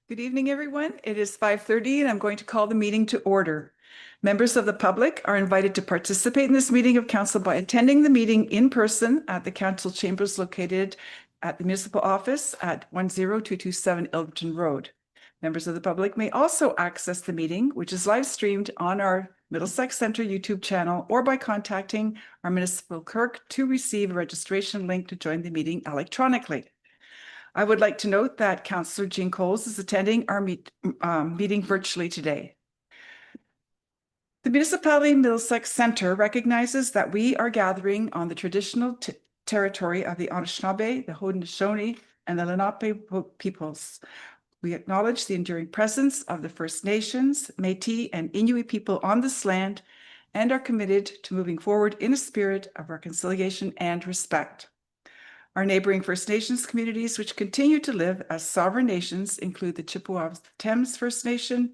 Good evening, everyone. It is 5:30 and I'm going to call the meeting to order. Members of the public are invited to participate in this meeting of council by attending the meeting in person at the council chambers located at the municipal office at 10227 Ilderton Road. Members of the public may also access the meeting, which is live streamed on our Middlesex Centre YouTube channel or by contacting our municipal clerk to receive a registration link to join the meeting electronically. I would like to note that Councillor Jean Coles is attending our meeting virtually today. The Municipality Middlesex Centre recognizes that we are gathering on the traditional territory of the Anishinaabe, the Haudenosaunee, and the Lenape peoples. We acknowledge the enduring presence of the First Nations, Métis, and Inuit people on this land and are committed to moving forward in a spirit of reconciliation and respect. Our neighboring First Nations communities, which continue to live as sovereign nations, include the Chippewas Thames First Nation,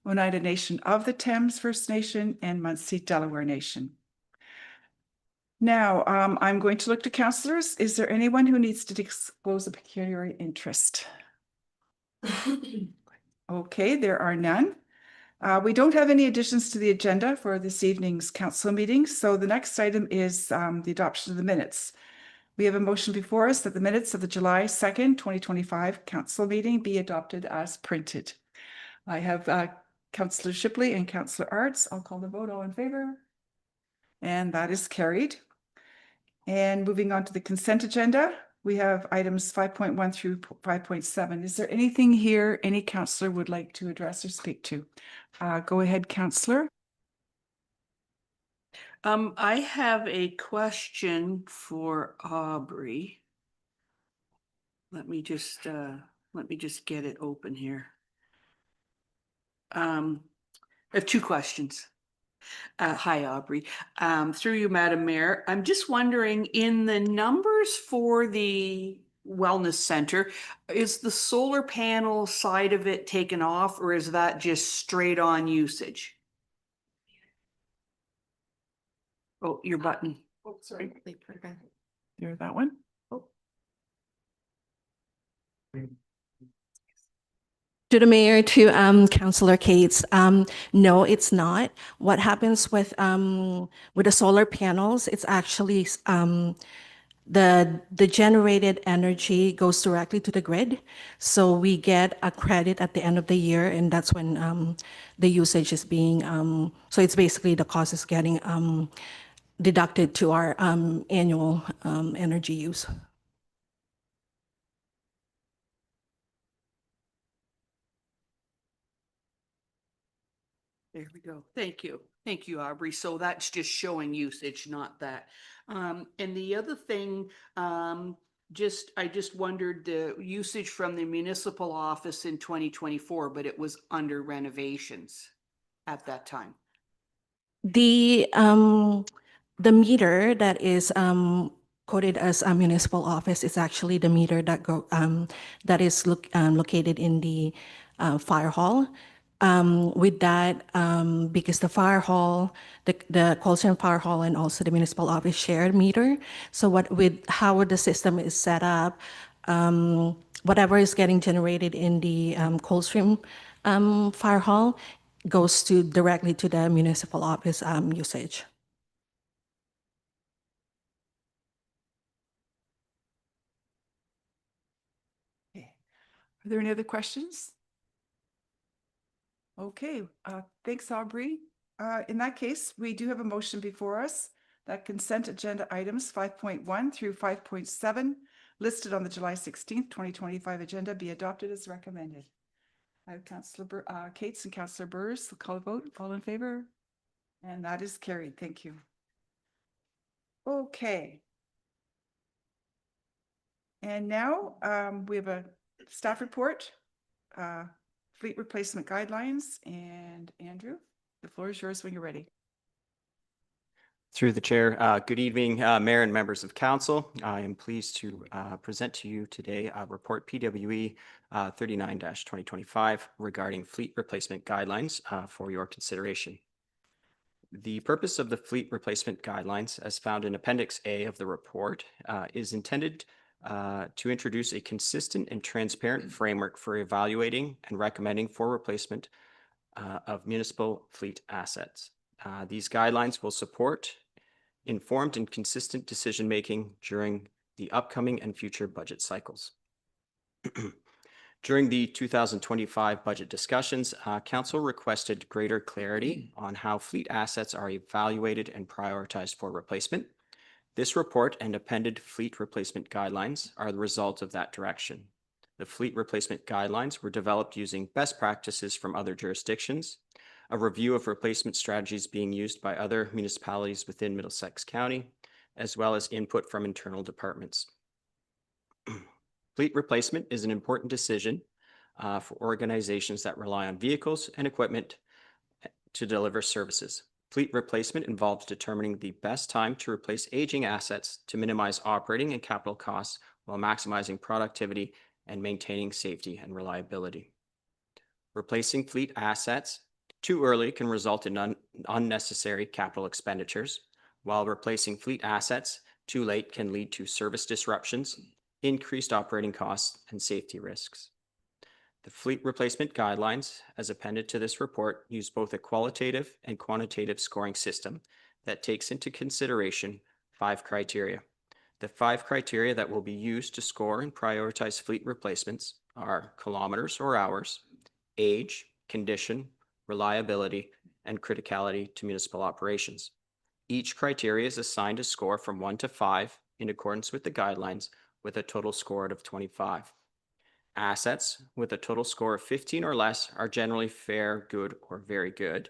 Oneida Nation of the Thames First Nation, and Munsee Delaware Nation. Now, I'm going to look to councillors. Is there anyone who needs to disclose a pecuniary interest? Okay, there are none. We don't have any additions to the agenda for this evening's council meeting, so the next item is the adoption of the minutes. We have a motion before us that the minutes of the July 2nd, 2025 council meeting be adopted as printed. I have Councillor Shipley and Councillor Arts. I'll call the vote. All in favor? And that is carried. And moving on to the consent agenda, we have items 5.1 through 5.7. Is there anything here any councillor would like to address or speak to? Go ahead, councillor. I have a question for Aubrey. Let me just get it open here. I have two questions. Hi, Aubrey. Through you, Madam Mayor. I'm just wondering, in the numbers for the wellness center, is the solar panel side of it taken off, or is that just straight on usage? Oh, your button. Oh, sorry. There, that one. Oh. To the mayor, to Councillor Cates, no, it's not. What happens with the solar panels, it's actually the generated energy goes directly to the grid. So we get a credit at the end of the year, and that's when the usage is being, so it's basically the cost is getting deducted to our annual energy use. There we go. Thank you. Thank you, Aubrey. So that's just showing usage, not that. And the other thing, I just wondered the usage from the municipal office in 2024, but it was under renovations at that time. The meter that is coded as a municipal office is actually the meter that is located in the fire hall. With that, because the fire hall, the Colson Fire Hall and also the municipal office shared meter. So how the system is set up, whatever is getting generated in the Coldstream Fire Hall goes directly to the municipal office usage. Okay. Are there any other questions? Okay, thanks, Aubrey. In that case, we do have a motion before us that consent agenda items 5.1 through 5.7 listed on the July 16th, 2025 agenda be adopted as recommended. I have Councillor Cates and Councillor Burrs. The call vote. All in favor? And that is carried. Thank you. Okay. And now we have a staff report. Fleet replacement guidelines, and Andrew, the floor is yours when you're ready. Through the chair, good evening, Mayor and members of council. I am pleased to present to you today report PWE 39-2025 regarding fleet replacement guidelines for your consideration. The purpose of the fleet replacement guidelines, as found in Appendix A of the report, is intended to introduce a consistent and transparent framework for evaluating and recommending for replacement of municipal fleet assets. These guidelines will support informed and consistent decision-making during the upcoming and future budget cycles. During the 2025 budget discussions, Council requested greater clarity on how fleet assets are evaluated and prioritized for replacement. This report and appended fleet replacement guidelines are the result of that direction. The fleet replacement guidelines were developed using best practices from other jurisdictions, a review of replacement strategies being used by other municipalities within Middlesex County, as well as input from internal departments. Fleet replacement is an important decision for organizations that rely on vehicles and equipment to deliver services. Fleet replacement involves determining the best time to replace aging assets to minimize operating and capital costs while maximizing productivity and maintaining safety and reliability. Replacing fleet assets too early can result in unnecessary capital expenditures, while replacing fleet assets too late can lead to service disruptions, increased operating costs, and safety risks. The fleet replacement guidelines, as appended to this report, use both a qualitative and quantitative scoring system that takes into consideration 5 criteria. The 5 criteria that will be used to score and prioritize fleet replacements are kilometers or hours, age, condition, reliability, and criticality to municipal operations. Each criteria is assigned a score from 1 to 5 in accordance with the guidelines, with a total score of 25. Assets with a total score of 15 or less are generally fair, good, or very good.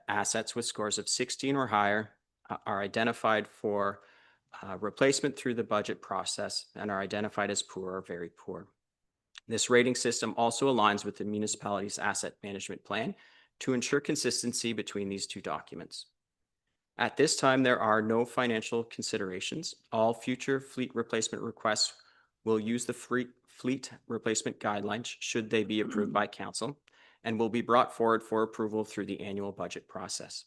Assets with scores of 16 or higher are identified for replacement through the budget process and are identified as poor or very poor. This rating system also aligns with the municipality's asset management plan to ensure consistency between these two documents. At this time, there are no financial considerations. All future fleet replacement requests will use the fleet replacement guidelines should they be approved by council and will be brought forward for approval through the annual budget process.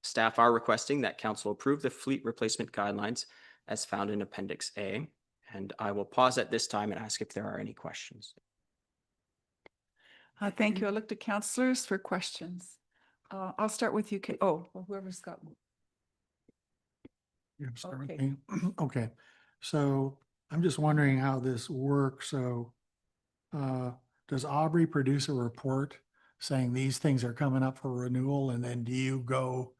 Staff are requesting that council approve the fleet replacement guidelines as found in Appendix A, and I will pause at this time and ask if there are any questions. Thank you. I look to councillors for questions. I'll start with you. Well, whoever's got one. You start with Okay. me? Okay, so I'm just wondering how this works. So does Aubrey produce a report saying these things are coming up for renewal, and then do you go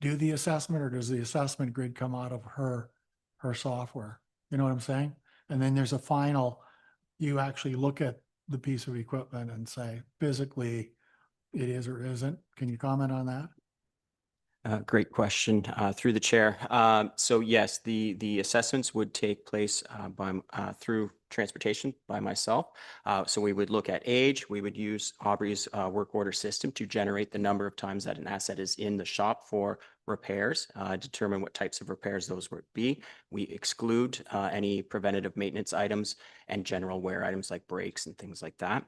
do the assessment, or does the assessment grid come out of her software? You know what I'm saying? And then there's a final, you actually look at the piece of equipment and say physically it is or isn't. Can you comment on that? Great question through the chair. So yes, the assessments would take place through transportation by myself. So we would look at age. We would use Aubrey's work order system to generate the number of times that an asset is in the shop for repairs, determine what types of repairs those would be. We exclude any preventative maintenance items and general wear items like brakes and things like that.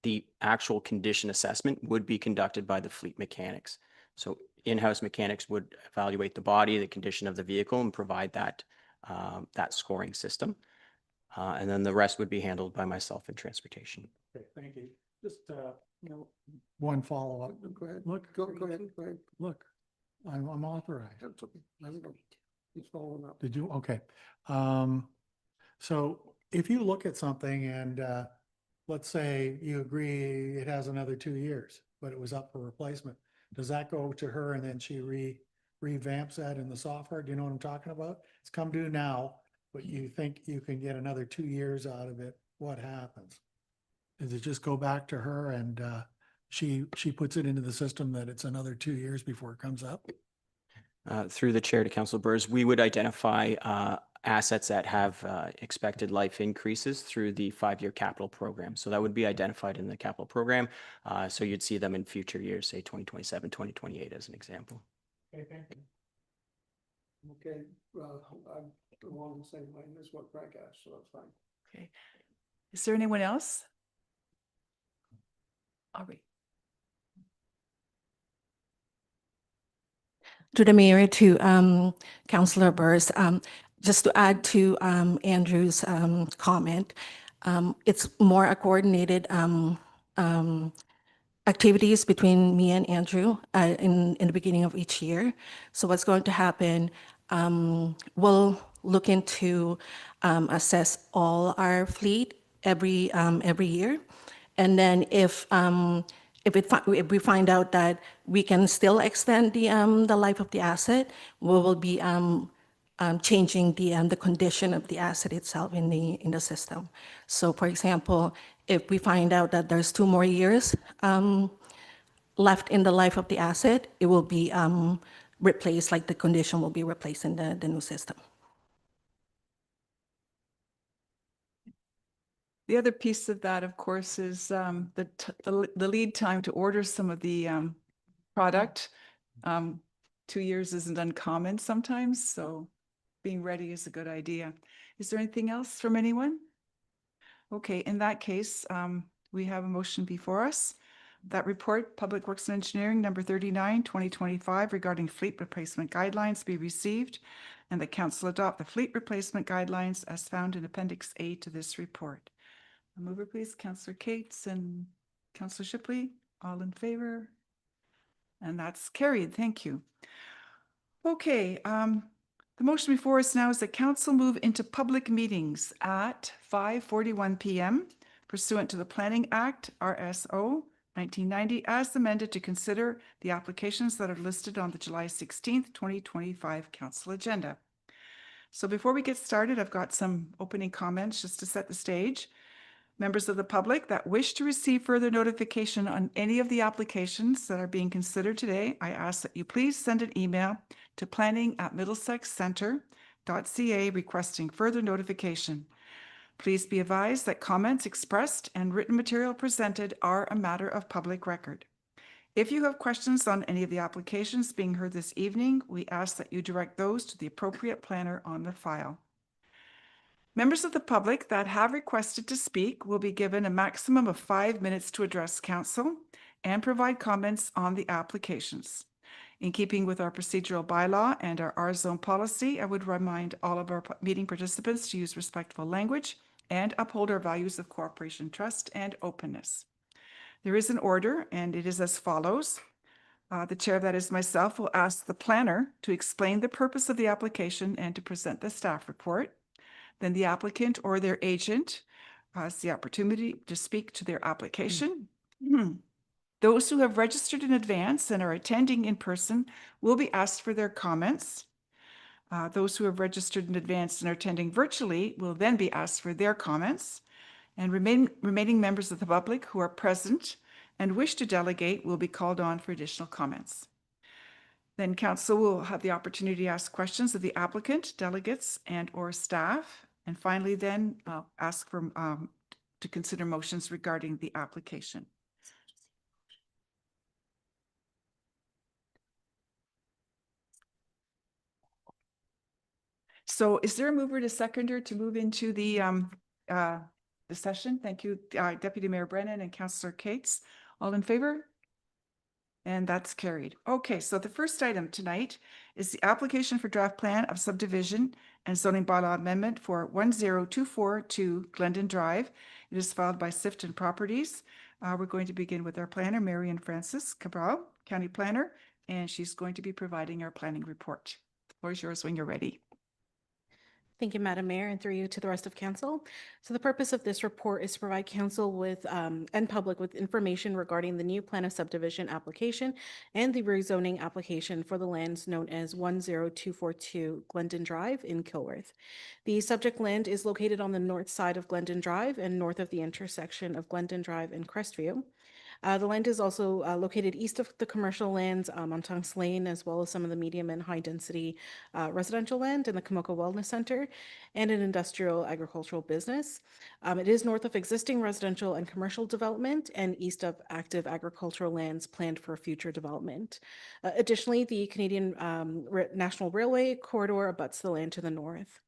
The actual condition assessment would be conducted by the fleet mechanics. So in-house mechanics would evaluate the body, the condition of the vehicle, and provide that scoring system. And then the rest would be handled by myself in transportation. Okay, thank you. Just, one follow-up. Go ahead. Go ahead. Look, I'm authorized. That's okay. He's following up. Did you? Okay. So if you look at something and, let's say you agree it has another 2 years, but it was up for replacement, does that go to her and then she revamps that in the software? Do you know what I'm talking about? It's come due now, but you think you can get another 2 years out of it. What happens? Does it just go back to her and she puts it into the system that it's another 2 years before it comes up? Through the chair to Councillor Burrs, we would identify assets that have expected life increases through the 5-year capital program. So that would be identified in the capital program. So you'd see them in future years, say 2027, 2028 as an example. Okay, thank you. Okay, I'm along the same line as what Greg asked, so that's fine. Okay. Is there anyone else? Aubrey. To the mayor, to Councillor Burrs, just to add to Andrew's comment, it's more a coordinated activities between me and Andrew in the beginning of each year. So what's going to happen, we'll look into assess all our fleet every year. And then if we find out that we can still extend the life of the asset, we will be changing the condition of the asset itself in the system. So, for example, if we find out that there's 2 more years left in the life of the asset, it will be replaced. Like the condition will be replaced in the new system. The other piece of that, of course, is the lead time to order some of the product. 2 years isn't uncommon sometimes, so being ready is a good idea. Is there anything else from anyone? Okay, in that case, we have a motion before us. That report, Public Works and Engineering, number 39, 2025, regarding fleet replacement guidelines be received, and the council adopt the fleet replacement guidelines as found in Appendix A to this report. A mover, please, Councillor Cates and Councillor Shipley, all in favor? And that's carried. Thank you. Okay, the motion before us now is that council move into public meetings at 5:41 p.m. pursuant to the Planning Act, RSO 1990, as amended, to consider the applications that are listed on the July 16th, 2025 council agenda. So before we get started, I've got some opening comments just to set the stage. Members of the public that wish to receive further notification on any of the applications that are being considered today, I ask that you please send an email to planning@middlesexcenter.ca requesting further notification. Please be advised that comments expressed and written material presented are a matter of public record. If you have questions on any of the applications being heard this evening, we ask that you direct those to the appropriate planner on the file. Members of the public that have requested to speak will be given a maximum of 5 minutes to address council and provide comments on the applications. In keeping with our procedural bylaw and our R-zone policy, I would remind all of our meeting participants to use respectful language and uphold our values of cooperation, trust, and openness. There is an order, and it is as follows. The chair, that is myself, will ask the planner to explain the purpose of the application and to present the staff report. Then the applicant or their agent has the opportunity to speak to their application. Those who have registered in advance and are attending in person will be asked for their comments. Those who have registered in advance and are attending virtually will then be asked for their comments. And remaining members of the public who are present and wish to delegate will be called on for additional comments. Then council will have the opportunity to ask questions of the applicant, delegates, and or staff. And finally, then ask for to consider motions regarding the application. So is there a mover to seconder to move into the session? Thank you, Deputy Mayor Brennan and Councillor Cates. All in favor? And that's carried. Okay, so the first item tonight is the application for draft plan of subdivision and zoning bylaw amendment for 10242 Glendon Drive. It is filed by Sifton Properties. We're going to begin with our planner, Marian Francis Cabral, County Planner, and she's going to be providing our planning report. The floor is yours when you're ready. Thank you, Madam Mayor, and through you to the rest of council. So the purpose of this report is to provide council with and public with information regarding the new plan of subdivision application and the rezoning application for the lands known as 10242 Glendon Drive in Kilworth. The subject land is located on the north side of Glendon Drive and north of the intersection of Glendon Drive and Crestview. The land is also located east of the commercial lands on Tunks Lane, as well as some of the medium and high density residential land in the Kamoka Wellness Center and an industrial agricultural business. It is north of existing residential and commercial development and east of active agricultural lands planned for future development. Additionally, the Canadian National Railway corridor abuts the land to the north.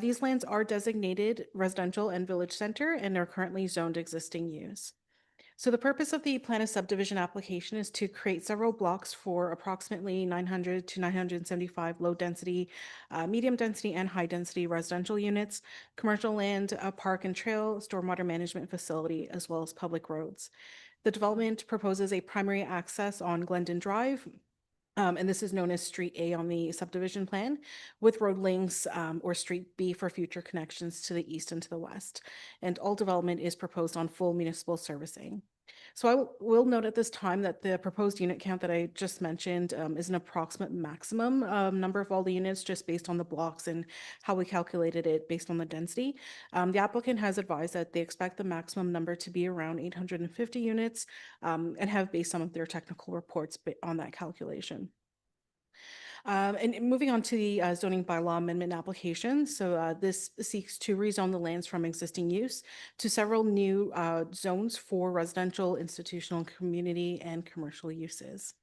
These lands are designated residential and village center and are currently zoned existing use. So the purpose of the plan of subdivision application is to create several blocks for approximately 900 to 975 low density, medium density, and high density residential units, commercial land, a park and trail, stormwater management facility, as well as public roads. The development proposes a primary access on Glendon Drive, and this is known as Street A on the subdivision plan, with road links or Street B for future connections to the east and to the west. And all development is proposed on full municipal servicing. So will note at this time that the proposed unit count that I just mentioned is an approximate maximum number of all the units just based on the blocks and how we calculated it based on the density. The applicant has advised that they expect the maximum number to be around 850 units and have based some of their technical reports on that calculation. And moving on to the zoning bylaw amendment application. So this seeks to rezone the lands from existing use to several new zones for residential, institutional, community, and commercial uses.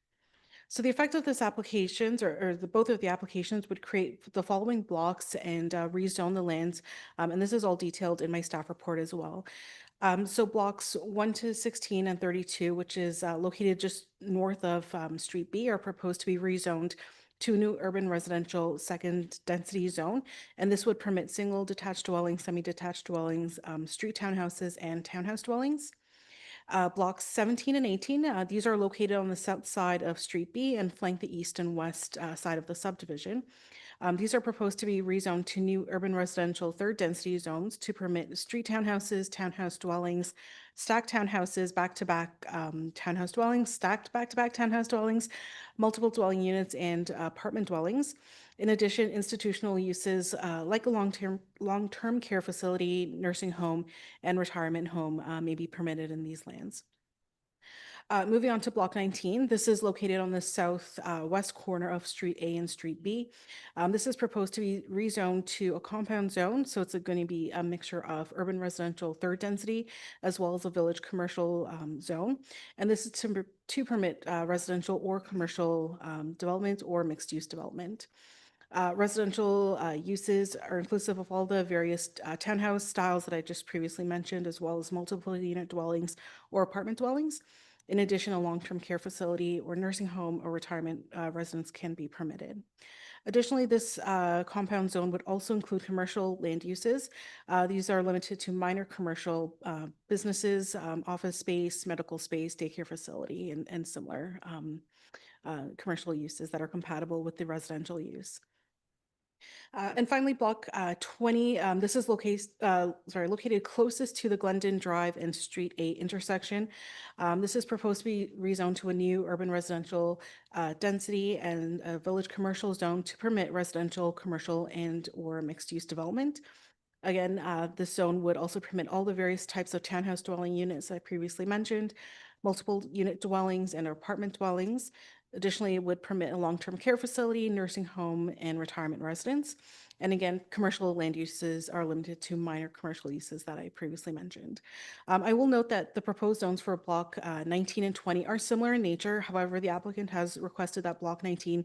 So the effect of this applications or both of the applications would create the following blocks and rezone the lands. And this is all detailed in my staff report as well. So blocks 1 to 16 and 32, which is located just north of Street B, are proposed to be rezoned to a new urban residential second density zone. And this would permit single detached dwellings, semi-detached dwellings, street townhouses, and townhouse dwellings. Blocks 17 and 18, these are located on the south side of Street B and flank the east and west side of the subdivision. These are proposed to be rezoned to new urban residential third density zones to permit street townhouses, townhouse dwellings, stacked townhouses, back-to-back townhouse dwellings, stacked back-to-back townhouse dwellings, multiple dwelling units, and apartment dwellings. In addition, institutional uses like a long-term care facility, nursing home, and retirement home may be permitted in these lands. Moving on to block 19, this is located on the south west corner of Street A and Street B. This is proposed to be rezoned to a compound zone, so it's going to be a mixture of urban residential third density as well as a village commercial zone. And this is to permit residential or commercial development or mixed use development. Residential uses are inclusive of all the various townhouse styles that I just previously mentioned, as well as multiple unit dwellings or apartment dwellings. In addition, a long-term care facility or nursing home or retirement residence can be permitted. Additionally, this compound zone would also include commercial land uses. These are limited to minor commercial businesses, office space, medical space, daycare facility, and similar commercial uses that are compatible with the residential use. And finally, block 20, this is located closest to the Glendon Drive and Street 8 intersection. This is proposed to be rezoned to a new urban residential density and a village commercial zone to permit residential, commercial, and or mixed use development. Again, this zone would also permit all the various types of townhouse dwelling units I previously mentioned, multiple unit dwellings and apartment dwellings. Additionally, it would permit a long-term care facility, nursing home, and retirement residence. And again, commercial land uses are limited to minor commercial uses that I previously mentioned. I will note that the proposed zones for block 19 and 20 are similar in nature. However, the applicant has requested that block 19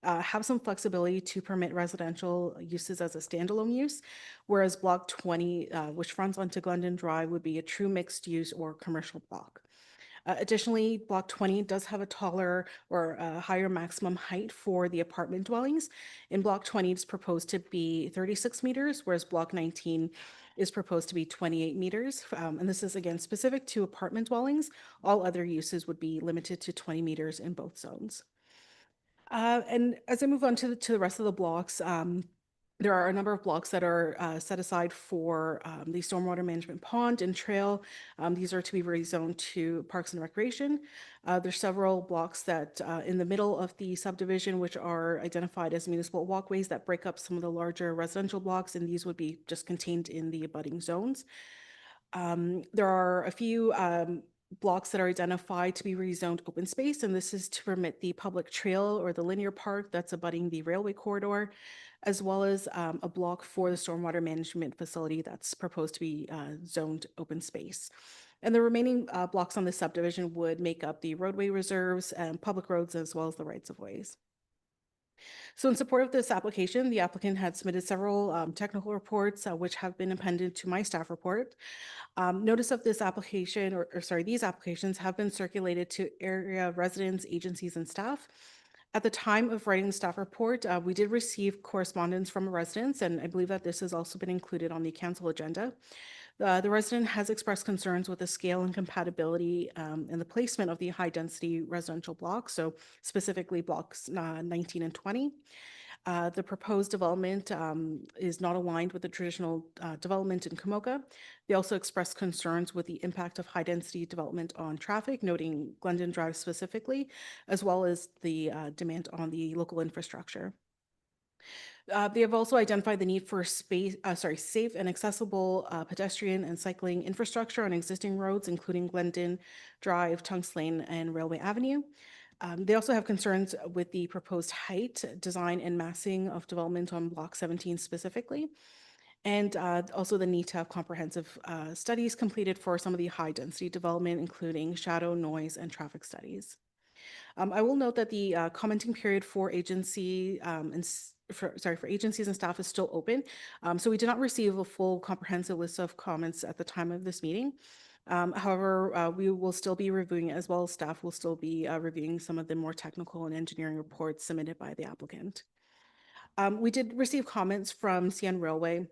have some flexibility to permit residential uses as a standalone use, whereas block 20, which fronts onto Glendon Drive, would be a true mixed use or commercial block. Additionally, block 20 does have a taller or a higher maximum height for the apartment dwellings. In block 20, it's proposed to be 36 meters, whereas block 19 is proposed to be 28 meters. And this is again specific to apartment dwellings. All other uses would be limited to 20 meters in both zones. And as I move on to the rest of the blocks, there are a number of blocks that are set aside for the stormwater management pond and trail. These are to be rezoned to parks and recreation. There's several blocks that in the middle of the subdivision, which are identified as municipal walkways that break up some of the larger residential blocks, and these would be just contained in the abutting zones. There are a few blocks that are identified to be rezoned open space, and this is to permit the public trail or the linear park that's abutting the railway corridor, as well as a block for the stormwater management facility that's proposed to be zoned open space. And the remaining blocks on the subdivision would make up the roadway reserves and public roads, as well as the rights of ways. So in support of this application, the applicant had submitted several technical reports, which have been appended to my staff report. Notice of this application, or sorry, these applications have been circulated to area residents, agencies, and staff. At the time of writing the staff report, we did receive correspondence from residents, and I believe that this has also been included on the council agenda. The resident has expressed concerns with the scale and compatibility and the placement of the high-density residential blocks, so specifically blocks 19 and 20. The proposed development is not aligned with the traditional development in Kamoka. They also expressed concerns with the impact of high-density development on traffic, noting Glendon Drive specifically, as well as the demand on the local infrastructure. They have also identified the need for safe and accessible pedestrian and cycling infrastructure on existing roads, including Glendon Drive, Tunks Lane, and Railway Avenue. They also have concerns with the proposed height, design, and massing of development on Block 17 specifically, and also the need to have comprehensive studies completed for some of the high-density development, including shadow, noise, and traffic studies. I will note that the commenting period for agency for agencies and staff is still open. So we did not receive a full comprehensive list of comments at the time of this meeting. However, we will still be reviewing, as well as staff will still be reviewing some of the more technical and engineering reports submitted by the applicant. We did receive comments from CN Railway.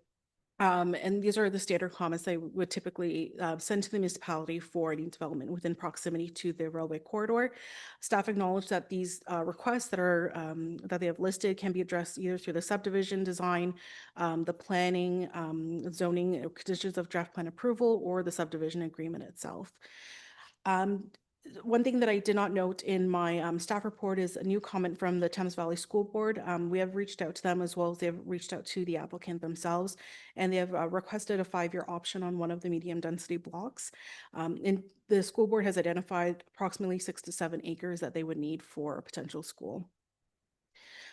And these are the standard comments they would typically send to the municipality for any development within proximity to the railway corridor. Staff acknowledge that these requests that are that they have listed can be addressed either through the subdivision design, the planning, zoning conditions of draft plan approval, or the subdivision agreement itself. One thing that I did not note in my staff report is a new comment from the Thames Valley School Board. We have reached out to them, as well as they have reached out to the applicant themselves, and they have requested a 5-year option on one of the medium density blocks. And the school board has identified approximately 6 to 7 acres that they would need for a potential school.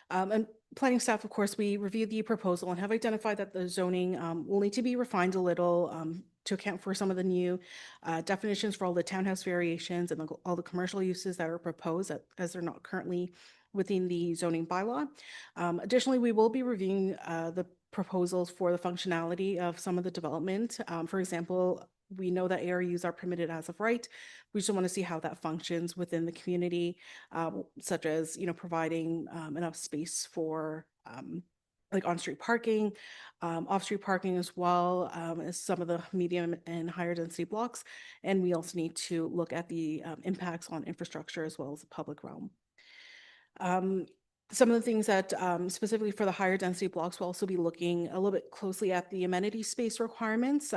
And planning staff, of course, we reviewed the proposal and have identified that the zoning will need to be refined a little to account for some of the new definitions for all the townhouse variations and all the commercial uses that are proposed, as they're not currently within the zoning bylaw. Additionally, we will be reviewing the proposals for the functionality of some of the development. For example, we know that ARUs are permitted as of right. We just want to see how that functions within the community, such as, providing enough space for like on-street parking, off-street parking as well as some of the medium and higher density blocks. And we also need to look at the impacts on infrastructure as well as the public realm. Some of the things that specifically for the higher density blocks, we'll also be looking a little bit closely at the amenity space requirements.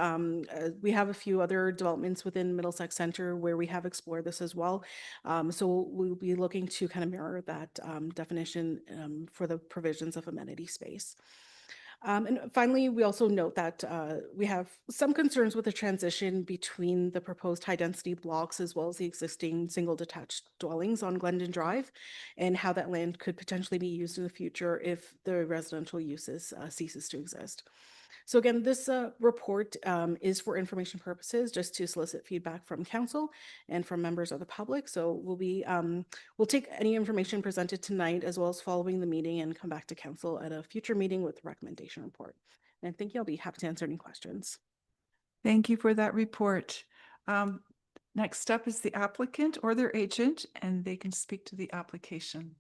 We have a few other developments within Middlesex Center where we have explored this as well. So we'll be looking to kind of mirror that definition for the provisions of amenity space. And finally, we also note that we have some concerns with the transition between the proposed high-density blocks as well as the existing single detached dwellings on Glendon Drive, and how that land could potentially be used in the future if the residential uses ceases to exist. So again, this report is for information purposes, just to solicit feedback from council and from members of the public. So we'll take any information presented tonight as well as following the meeting and come back to council at a future meeting with the recommendation report. And thank you. I'll be happy to answer any questions. Thank you for that report. Next up is the applicant or their agent, and they can speak to the application.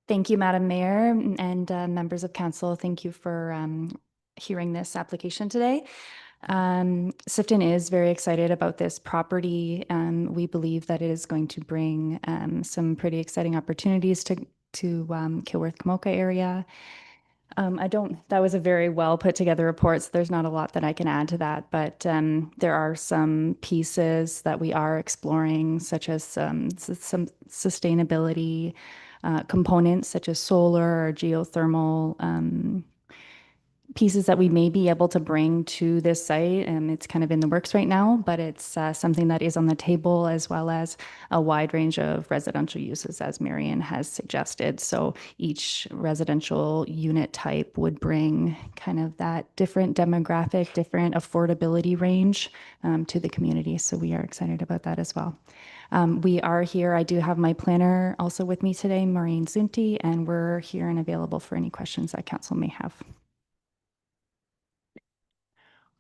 Thank you, Madam Mayor and members of council. Thank you for hearing this application today. Sifton is very excited about this property. We believe that it is going to bring some pretty exciting opportunities to Kilworth Kamoka area. That was a very well put together report, so there's not a lot that I can add to that, but there are some pieces that we are exploring, such as some sustainability components, such as solar or geothermal pieces that we may be able to bring to this site, and it's kind of in the works right now, but it's something that is on the table, as well as a wide range of residential uses, as Marion has suggested. So each residential unit type would bring kind of that different demographic, different affordability range to the community. So we are excited about that as well. We are here. I do have my planner also with me today, Maureen Zunti, and we're here and available for any questions that council may have.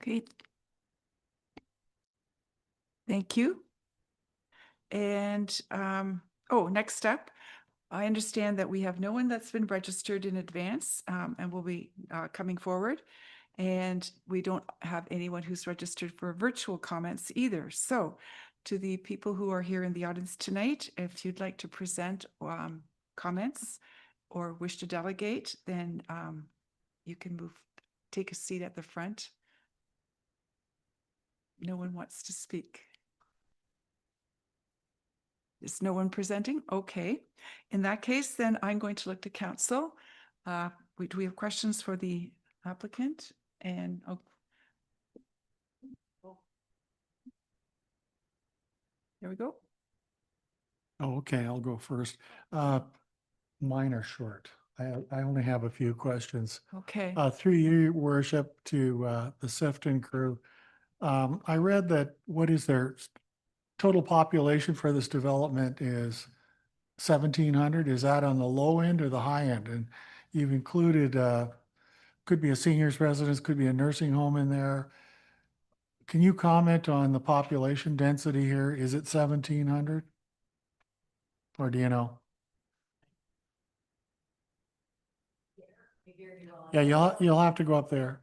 Okay. Thank you. And, next up, I understand that we have no one that's been registered in advance and will be coming forward. And we don't have anyone who's registered for virtual comments either. So to the people who are here in the audience tonight, if you'd like to present comments or wish to delegate, then you can take a seat at the front. No one wants to speak. Is no one presenting? Okay. In that case, then I'm going to look to council. Do we have questions for the applicant? And there we go. Oh, okay, I'll go first. Mine are short. I only have a few questions. Okay. Through your worship to the Sifton crew, I read that what is their total population for this development is 1,700. Is that on the low end or the high end? And you've included, could be a seniors residence, could be a nursing home in there. Can you comment on the population density here? Is it 1,700? Or do you know? Yeah, you'll have to go up there.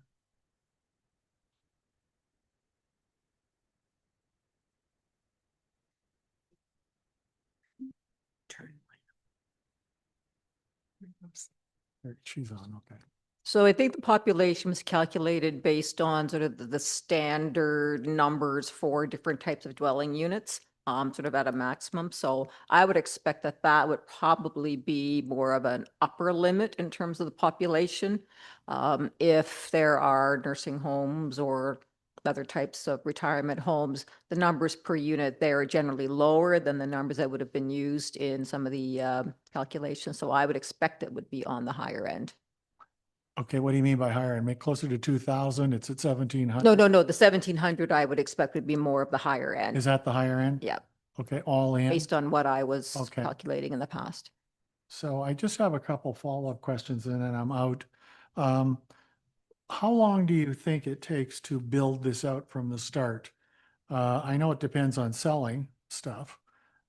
Turn. She's on, okay. So I think the population was calculated based on sort of the standard numbers for different types of dwelling units, sort of at a maximum. So I would expect that that would probably be more of an upper limit in terms of the population. If there are nursing homes or other types of retirement homes, the numbers per unit there are generally lower than the numbers that would have been used in some of the calculations. So I would expect it would be on the higher end. Okay, what do you mean by higher? And make closer to 2,000, it's at 1,700? No, no, no, the 1,700 I would expect would be more of the higher end. Is that the higher end? Yeah, Okay, all in? based on what I was Okay. calculating in the past. So I just have a couple follow-up questions and then I'm out. How long do you think it takes to build this out from the start? I know it depends on selling stuff,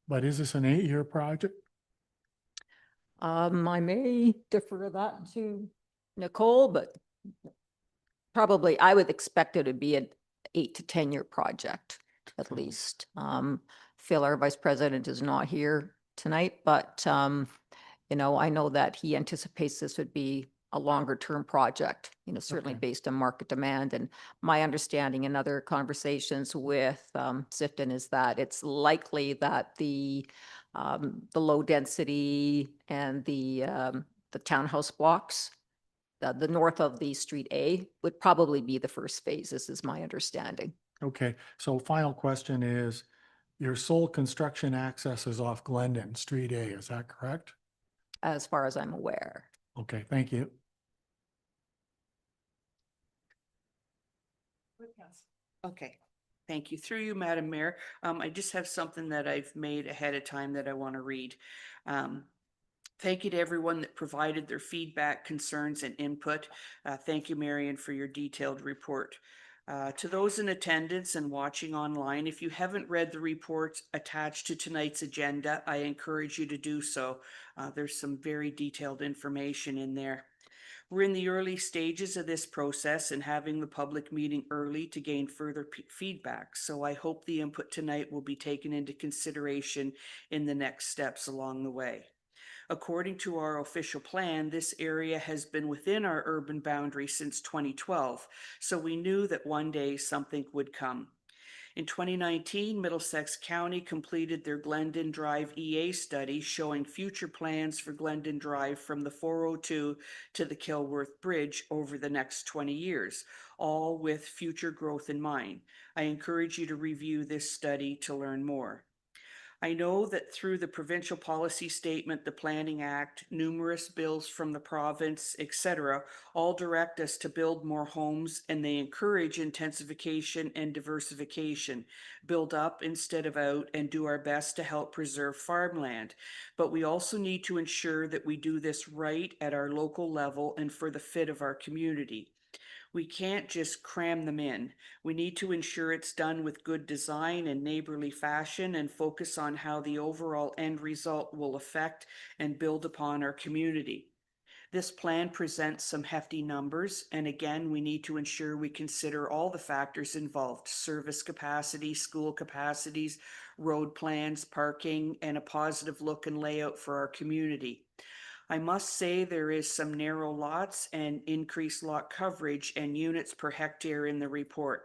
but is this an 8-year project? I may defer that to Nicole, but probably I would expect it to be an 8 to 10-year project at least. Phil, our vice president, is not here tonight, but you know, I know that he anticipates this would be a longer term project, you know, certainly Okay. based on market demand. And my understanding in other conversations with Sifton is that it's likely that the low density and the townhouse blocks, the north of the Street A would probably be the first phase. This is my understanding. Okay, so final question is, your sole construction access is off Glendon, Street A, is that correct? As far as I'm aware. Okay, thank you. Okay, thank you. Through you, Madam Mayor. I just have something that I've made ahead of time that I want to read. Thank you to everyone that provided their feedback, concerns, and input. Thank you, Marion, for your detailed report. To those in attendance and watching online, if you haven't read the reports attached to tonight's agenda, I encourage you to do so. There's some very detailed information in there. We're in the early stages of this process and having the public meeting early to gain further feedback. So I hope the input tonight will be taken into consideration in the next steps along the way. According to our official plan, this area has been within our urban boundary since 2012, so we knew that one day something would come. In 2019, Middlesex County completed their Glendon Drive EA study showing future plans for Glendon Drive from the 402 to the Kilworth Bridge over the next 20 years, all with future growth in mind. I encourage you to review this study to learn more. I know that through the provincial policy statement, the Planning Act, numerous bills from the province, etc., all direct us to build more homes, and they encourage intensification and diversification, build up instead of out, and do our best to help preserve farmland. But we also need to ensure that we do this right at our local level and for the fit of our community. We can't just cram them in. We need to ensure it's done with good design and neighborly fashion and focus on how the overall end result will affect and build upon our community. This plan presents some hefty numbers, and again, we need to ensure we consider all the factors involved: service capacity, school capacities, road plans, parking, and a positive look and layout for our community. I must say there is some narrow lots and increased lot coverage and units per hectare in the report.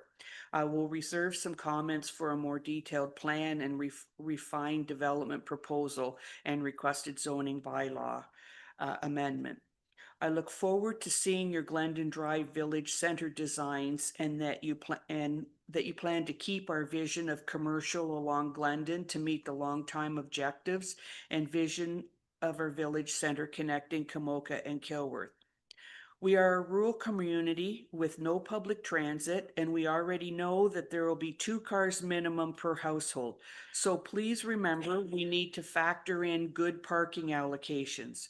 I will reserve some comments for a more detailed plan and refined development proposal and requested zoning bylaw amendment. I look forward to seeing your Glendon Drive Village Center designs and that you plan to keep our vision of commercial along Glendon to meet the long-time objectives and vision of our village center connecting Kamoka and Kilworth. We are a rural community with no public transit, and we already know that there will be 2 cars minimum per household. So please remember, we need to factor in good parking allocations.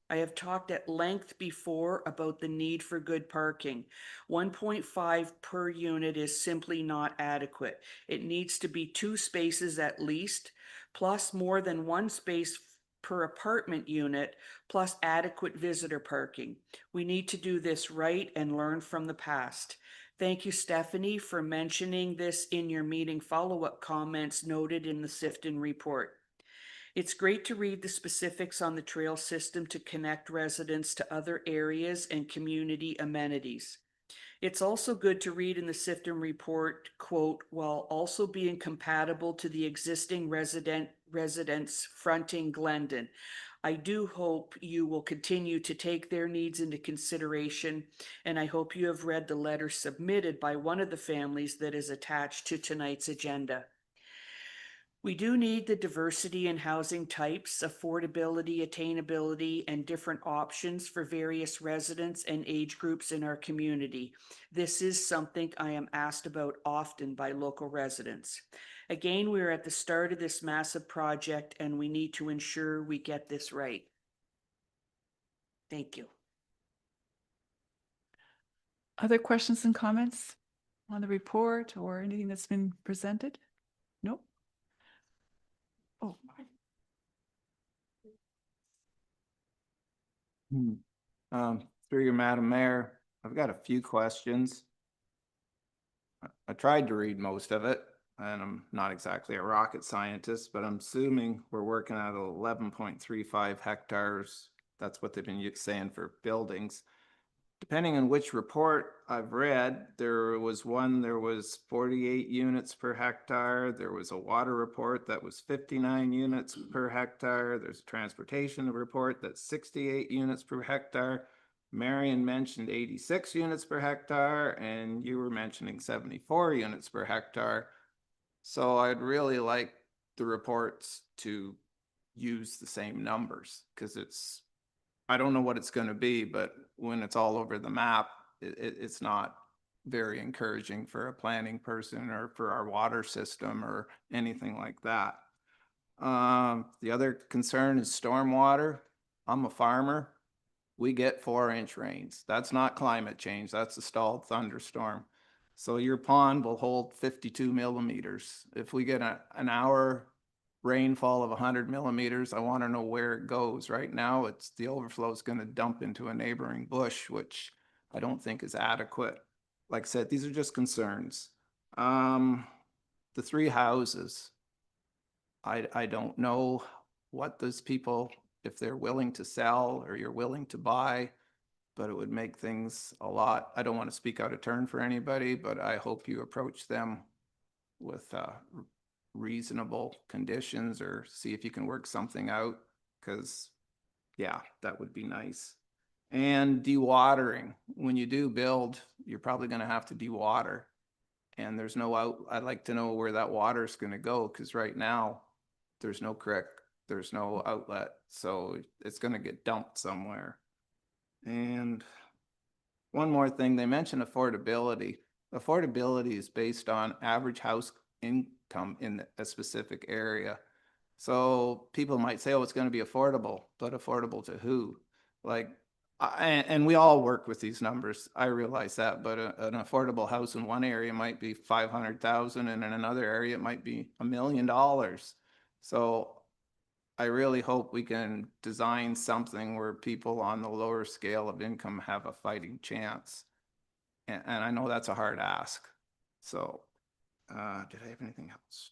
I have talked at length before about the need for good parking. 1.5 per unit is simply not adequate. It needs to be 2 spaces at least, plus more than 1 space per apartment unit, plus adequate visitor parking. We need to do this right and learn from the past. Thank you, Stephanie, for mentioning this in your meeting follow-up comments noted in the Sifton report. It's great to read the specifics on the trail system to connect residents to other areas and community amenities. It's also good to read in the Sifton report, quote, while also being compatible to the existing residents fronting Glendon. I do hope you will continue to take their needs into consideration, and I hope you have read the letter submitted by one of the families that is attached to tonight's agenda. We do need the diversity in housing types, affordability, attainability, and different options for various residents and age groups in our community. This is something I am asked about often by local residents. Again, we are at the start of this massive project, and we need to ensure we get this right. Thank you. Other questions and comments on the report or anything that's been presented? Nope. Oh, Through you, Madam Mayor, I've got a few questions. I tried to read most of it, and I'm not exactly a rocket scientist, but I'm assuming we're working at 11.35 hectares. That's what they've been saying for buildings. Depending on which report I've read, there was 48 units per hectare. There was a water report that was 59 units per hectare. There's a transportation report that's 68 units per hectare. Marion mentioned 86 units per hectare, and you were mentioning 74 units per hectare. So I'd really like the reports to use the same numbers, because I don't know what it's going to be, but when it's all over the map, it's not very encouraging for a planning person or for our water system or anything like that. The other concern is stormwater. I'm a farmer. We get 4-inch rains. That's not climate change. That's a stalled thunderstorm. So your pond will hold 52 millimeters. If we get an hour rainfall of 100 millimeters, I want to know where it goes. Right now, the overflow is going to dump into a neighboring bush, which I don't think is adequate. Like I said, these are just concerns. The 3 houses, I don't know what those people, if they're willing to sell or you're willing to buy, but it would make things a lot. I don't want to speak out of turn for anybody, but I hope you approach them with reasonable conditions, or see if you can work something out, because yeah, that would be nice. And dewatering, when you do build, you're probably gonna have to dewater. And there's no out, I'd like to know where that water is gonna go, because right now, there's no creek, there's no outlet, so it's gonna get dumped somewhere. And one more thing, they mentioned affordability. Affordability is based on average house income in a specific area. So people might say, oh, it's going to be affordable, but affordable to who? Like, and we all work with these numbers. I realize that, but an affordable house in one area might be 500,000, and in another area it might be $1 million. So I really hope we can design something where people on the lower scale of income have a fighting chance. And I know that's a hard ask. So, did I have anything else?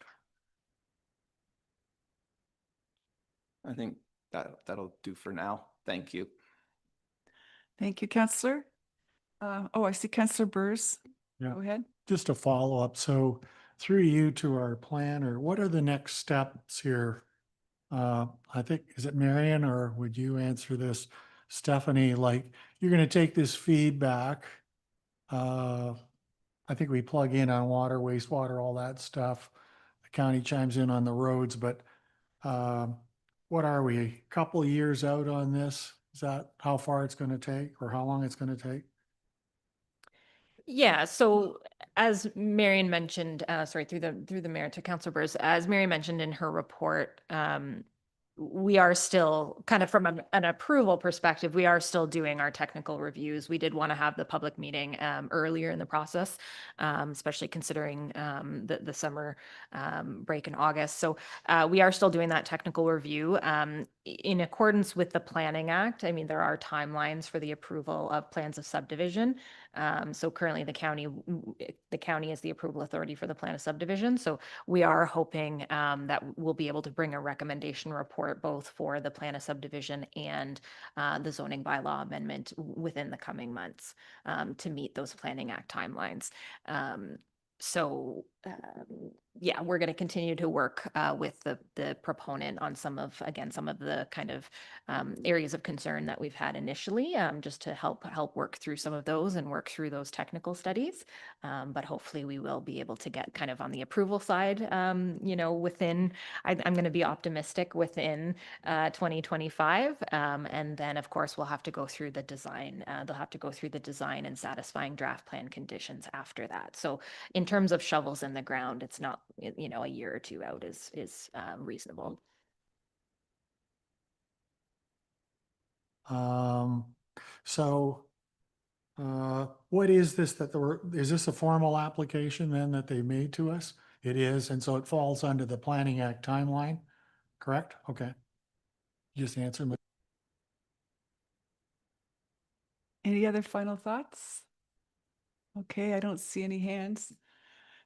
I think that'll do for now. Thank you. Thank you, Councillor. Oh, I see Councillor Burrs. Yeah. Go ahead. Just a follow-up. So through you to our planner, what are the next steps here? I think, is it Marion, or would you answer this? Stephanie, like, you're gonna take this feedback. I think we plug in on water, wastewater, all that stuff. The county chimes in on the roads, but what are we, a couple of years out on this? Is that how far it's gonna take, or how long it's gonna take? Yeah, so as Marion mentioned, sorry, through the mayor to Councilor Burrs, as Marion mentioned in her report, we are still kind of from an approval perspective, we are still doing our technical reviews. We did want to have the public meeting earlier in the process, especially considering the summer break in August. So we are still doing that technical review. In accordance with the Planning Act, I mean, there are timelines for the approval of plans of subdivision. So currently the county is the approval authority for the plan of subdivision. So we are hoping that we'll be able to bring a recommendation report both for the plan of subdivision and the zoning bylaw amendment within the coming months to meet those Planning Act timelines. So yeah, we're going to continue to work with the proponent on some of the kind of areas of concern that we've had initially, just to help work through some of those and work through those technical studies. But hopefully we will be able to get kind of on the approval side, within, I'm going to be optimistic, within 2025. And then of course we'll have to go through the design. They'll have to go through the design and satisfying draft plan conditions after that. So in terms of shovels in the ground, it's not, a year or two out is reasonable. So what is this is this a formal application then that they made to us? It is, and so it falls under the Planning Act timeline, correct? Okay. Just answer me. Any other final thoughts? Okay, I don't see any hands.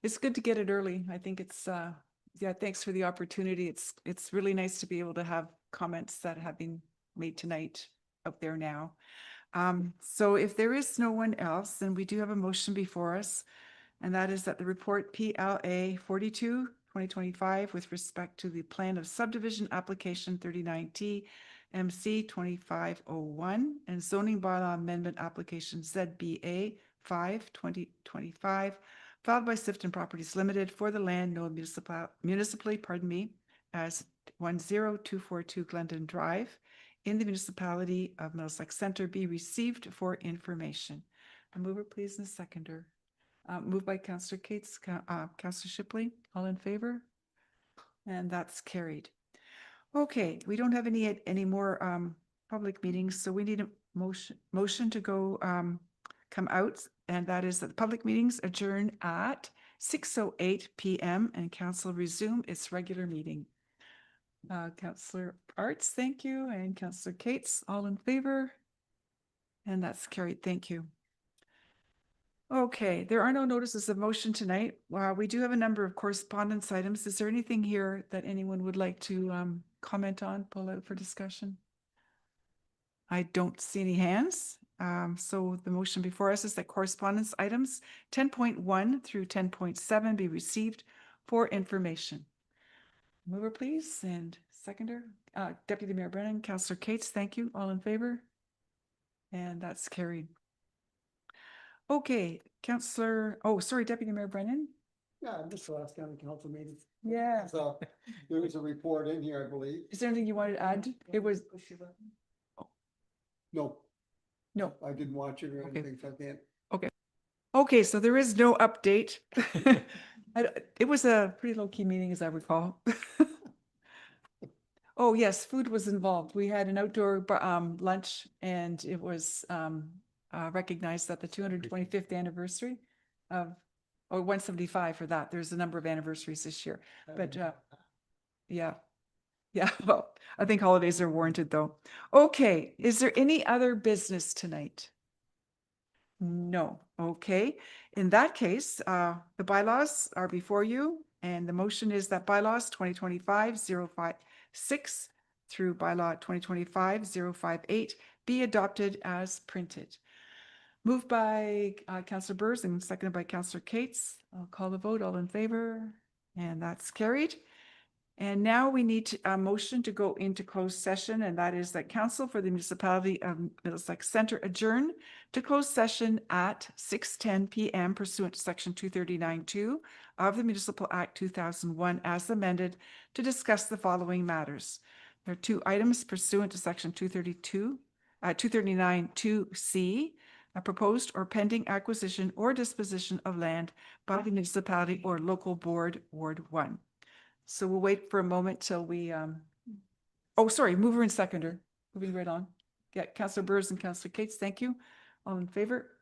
It's good to get it early. I think it's, yeah, thanks for the opportunity. It's really nice to be able to have comments that have been made tonight out there now. So if there is no one else, then we do have a motion before us, and that is that the report PLA 42, 2025 with respect to the plan of subdivision application 39T MC 2501 and zoning bylaw amendment application ZBA 5, 2025 filed by Sifton Properties Limited for the land known municipally, as 10242 Glendon Drive in the municipality of Middlesex Center be received for information. A mover, please, and a seconder. Moved by Councillor Cates, Councillor Shipley, all in favor? And that's carried. Okay, we don't have any more public meetings, so we need a motion to go come out, and that is that the public meetings adjourn at 6:08 p.m. and council resume its regular meeting. Councillor Arts, thank you, and Councillor Cates, all in favor? And that's carried. Thank you. Okay, there are no notices of motion tonight. We do have a number of correspondence items. Is there anything here that anyone would like to comment on, pull out for discussion? I don't see any hands. So the motion before us is that correspondence items 10.1 through 10.7 be received for information. Mover, please, and seconder, Deputy Mayor Brennan, Councillor Cates, thank you. All in favor? And that's carried. Okay, Councillor, oh, sorry, Deputy Mayor Brennan? Yeah, this is the last county council meeting. Yeah. So there was a report in here, I believe. Is there anything you wanted to add? It was, No, no. I didn't watch it or Okay. anything, so I can't. Okay, so there is no update. It was a pretty low-key meeting, as I recall. Oh, yes, food was involved. We had an outdoor lunch, and it was recognized that the 225th anniversary of, or 175 for that. There's a number of anniversaries this year, but yeah. Yeah, well, I think holidays are warranted, though. Okay, is there any other business tonight? No. Okay. In that case, the bylaws are before you, and the motion is that bylaws 2025-056 through bylaw 2025-058 be adopted as printed. Moved by Councillor Burrs and seconded by Councillor Cates. I'll call the vote. All in favor? And that's carried. And now we need a motion to go into closed session, and that is that Council for the Municipality of Middlesex Centre adjourn to closed session at 6:10 p.m. pursuant to Section 239(2) of the Municipal Act 2001 as amended to discuss the following matters. There are two items pursuant to Section 239(2)C, a proposed or pending acquisition or disposition of land by the municipality or local board, Ward 1. So we'll wait for a moment till we, oh, sorry, mover and seconder, moving right on. Yeah, Councillor Burrs and Councillor Cates, thank you. All in favor?